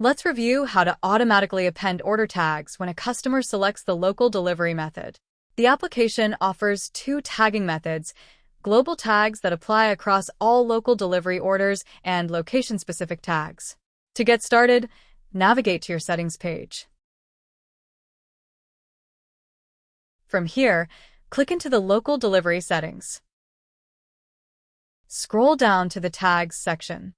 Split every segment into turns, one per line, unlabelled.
Let's review how to automatically append order tags when a customer selects the local delivery method. The application offers two tagging methods: global tags that apply across all local delivery orders and location-specific tags. To get started, navigate to your settings page. From here, click into the local delivery settings. Scroll down to the Tags section.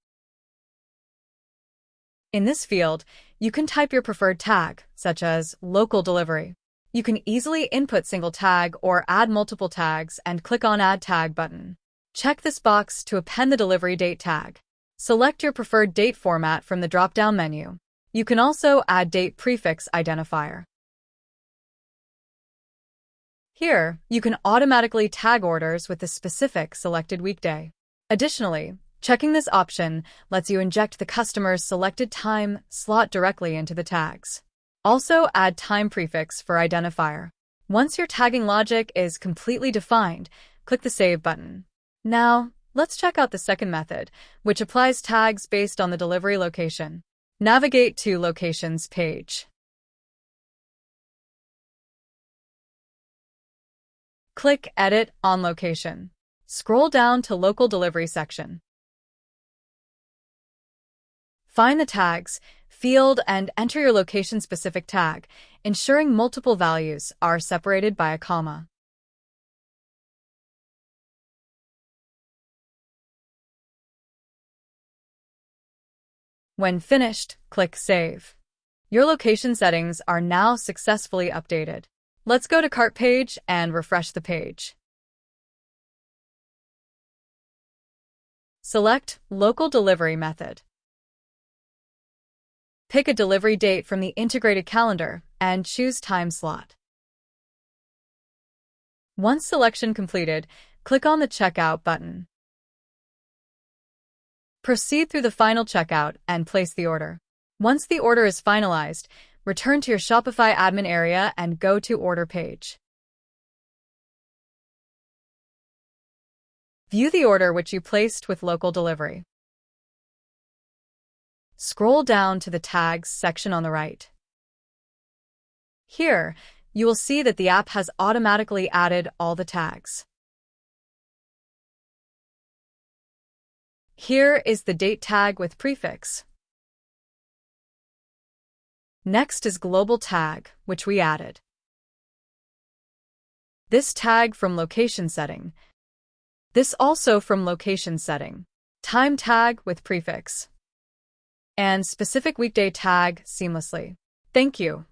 In this field, you can type your preferred tag, such as local delivery. You can easily input single tag or add multiple tags and click on Add Tag button. Check this box to append the delivery date tag. Select your preferred date format from the drop-down menu. You can also add date prefix identifier. Here, you can automatically tag orders with the specific selected weekday. Additionally, checking this option lets you inject the customer's selected time slot directly into the tags. Also, add time prefix for identifier. Once your tagging logic is completely defined, click the Save button. Now, let's check out the second method, which applies tags based on the delivery location. Navigate to Locations page. Click Edit on Location. Scroll down to Local Delivery section. Find the Tags field and enter your location-specific tag, ensuring multiple values are separated by a comma. When finished, click Save. Your location settings are now successfully updated. Let's go to Cart page and refresh the page. Select Local Delivery Method. Pick a delivery date from the integrated calendar and choose time slot. Once selection completed, click on the Checkout button. Proceed through the final checkout and place the order. Once the order is finalized, return to your Shopify admin area and go to Order page. View the order which you placed with local delivery. Scroll down to the Tags section on the right. Here, you will see that the app has automatically added all the tags. Here is the date tag with prefix. Next is Global Tag, which we added. This tag from Location Setting. This also from Location Setting. Time tag with prefix. And specific weekday tag seamlessly. Thank you.